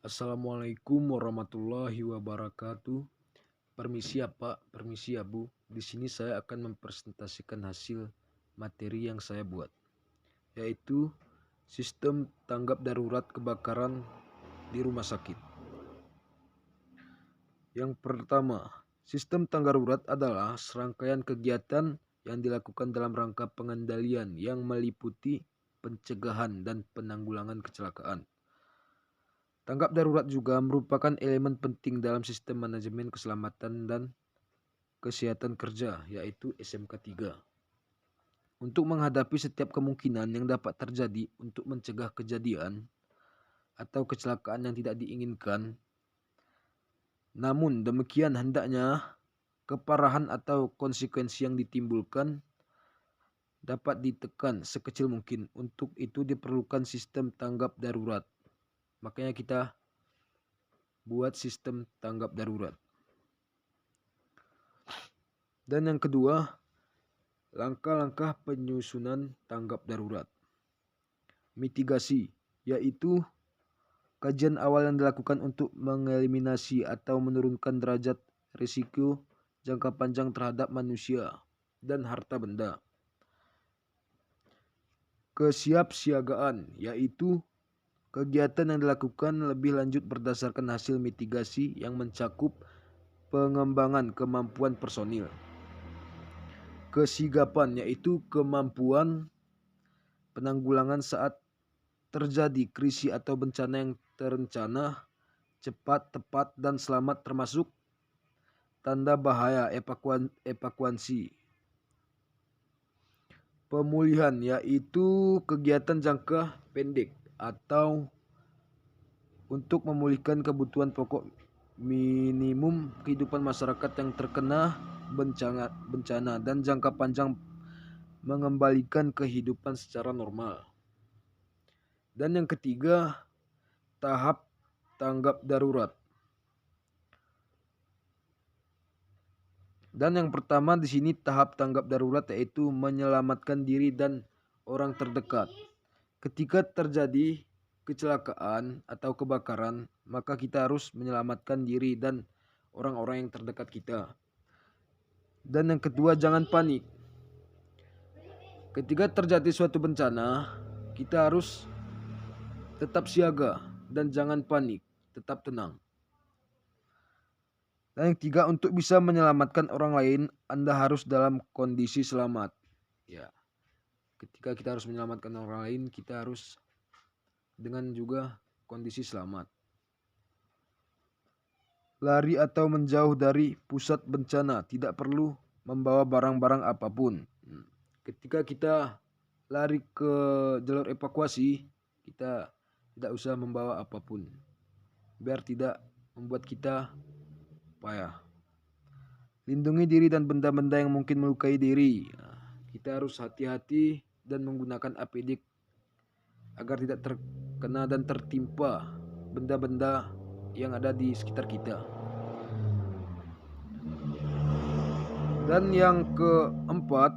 Assalamualaikum warahmatullahi wabarakatuh. Permisi ya Pak, permisi ya Bu. Di sini saya akan mempresentasikan hasil materi yang saya buat, yaitu sistem tanggap darurat kebakaran di rumah sakit. Yang pertama, sistem tanggap darurat adalah serangkaian kegiatan yang dilakukan dalam rangka pengendalian yang meliputi pencegahan dan penanggulangan kecelakaan. Tanggap darurat juga merupakan elemen penting dalam sistem manajemen keselamatan dan kesehatan kerja, yaitu SMK 3. Untuk menghadapi setiap kemungkinan yang dapat terjadi untuk mencegah kejadian atau kecelakaan yang tidak diinginkan. Namun demikian hendaknya keparahan atau konsekuensi yang ditimbulkan dapat ditekan sekecil mungkin. Untuk itu diperlukan sistem tanggap darurat. Makanya kita buat sistem tanggap darurat. Dan yang kedua, langkah-langkah penyusunan tanggap darurat. Mitigasi, yaitu kajian awal yang dilakukan untuk mengeliminasi atau menurunkan derajat risiko jangka panjang terhadap manusia dan harta benda. Kesiapsiagaan, yaitu kegiatan yang dilakukan lebih lanjut berdasarkan hasil mitigasi yang mencakup pengembangan kemampuan personil. Kesigapan, yaitu kemampuan penanggulangan saat terjadi krisis atau bencana yang terencana, cepat, tepat, dan selamat termasuk tanda bahaya evakuasi. Pemulihan, yaitu kegiatan jangka pendek atau untuk memulihkan kebutuhan pokok minimum kehidupan masyarakat yang terkena bencana dan jangka panjang mengembalikan kehidupan secara normal. Dan yang ketiga, tahap tanggap darurat. Dan yang pertama di sini tahap tanggap darurat yaitu menyelamatkan diri dan orang terdekat. Ketika terjadi kecelakaan atau kebakaran, maka kita harus menyelamatkan diri dan orang-orang yang terdekat kita. Dan yang kedua, jangan panik. Ketika terjadi suatu bencana, kita harus tetap siaga dan jangan panik, tetap tenang. Dan yang tiga, untuk bisa menyelamatkan orang lain, Anda harus dalam kondisi selamat. Ya, ketika kita harus menyelamatkan orang lain, kita harus dengan juga kondisi selamat. Lari atau menjauh dari pusat bencana, tidak perlu membawa barang-barang apapun. Ketika kita lari ke jalur evakuasi, kita tidak usah membawa apapun, biar tidak membuat kita payah. Lindungi diri dan benda-benda yang mungkin melukai diri. Kita harus hati-hati dan menggunakan APD agar tidak terkena dan tertimpa benda-benda yang ada di sekitar kita. Dan yang keempat,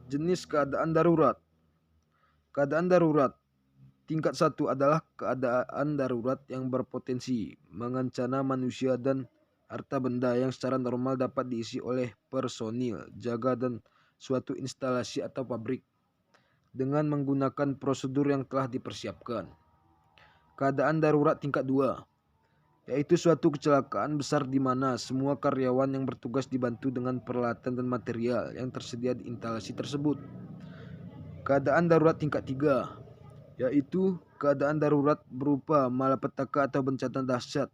jenis keadaan darurat. Keadaan darurat tingkat 1 adalah keadaan darurat yang berpotensi mengancam manusia dan harta benda yang secara normal dapat diisi oleh personil jaga dan suatu instalasi atau pabrik dengan menggunakan prosedur yang telah dipersiapkan. Keadaan darurat tingkat 2 yaitu suatu kecelakaan besar di mana semua karyawan yang bertugas dibantu dengan peralatan dan material yang tersedia di instalasi tersebut. Keadaan darurat tingkat 3 yaitu keadaan darurat berupa malapetaka atau bencana dahsyat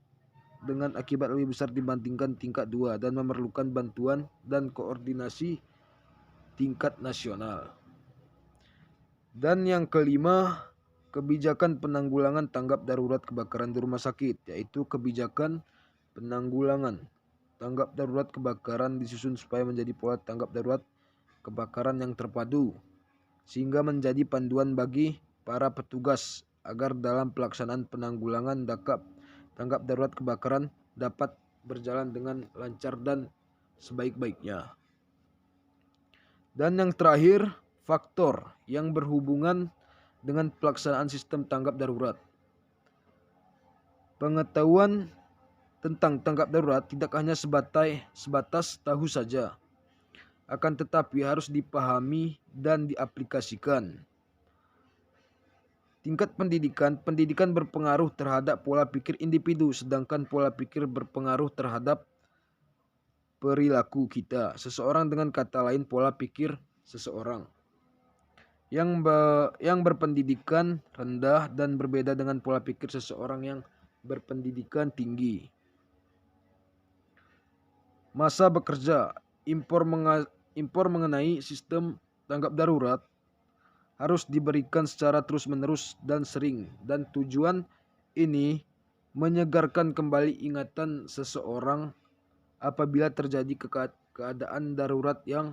dengan akibat lebih besar dibandingkan tingkat 2 dan memerlukan bantuan dan koordinasi tingkat nasional. Dan yang kelima, kebijakan penanggulangan tanggap darurat kebakaran di rumah sakit, yaitu kebijakan penanggulangan tanggap darurat kebakaran disusun supaya menjadi pola tanggap darurat kebakaran yang terpadu, sehingga menjadi panduan bagi para petugas agar dalam pelaksanaan penanggulangan tanggap darurat kebakaran dapat berjalan dengan lancar dan sebaik-baiknya. Dan yang terakhir, faktor yang berhubungan dengan pelaksanaan sistem tanggap darurat. Pengetahuan tentang tanggap darurat tidak hanya sebatas tahu saja, akan tetapi harus dipahami dan diaplikasikan. Tingkat pendidikan berpengaruh terhadap pola pikir individu, sedangkan pola pikir berpengaruh terhadap perilaku kita. Seseorang, dengan kata lain, pola pikir seseorang. Yang berpendidikan rendah dan berbeda dengan pola pikir seseorang yang berpendidikan tinggi. Masa bekerja, impor mengenai sistem tanggap darurat harus diberikan secara terus-menerus dan sering, dan tujuan ini menyegarkan kembali ingatan seseorang apabila terjadi keadaan darurat yang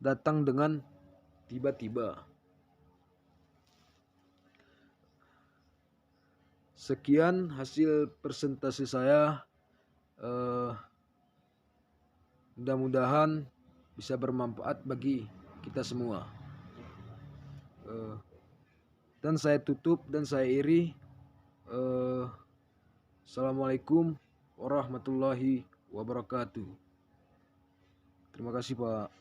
datang dengan tiba-tiba. Sekian hasil presentasi saya. Mudah-mudahan bisa bermanfaat bagi kita semua. Dan saya tutup dan saya iri. Assalamualaikum warahmatullahi wabarakatuh. Terima kasih, Pak.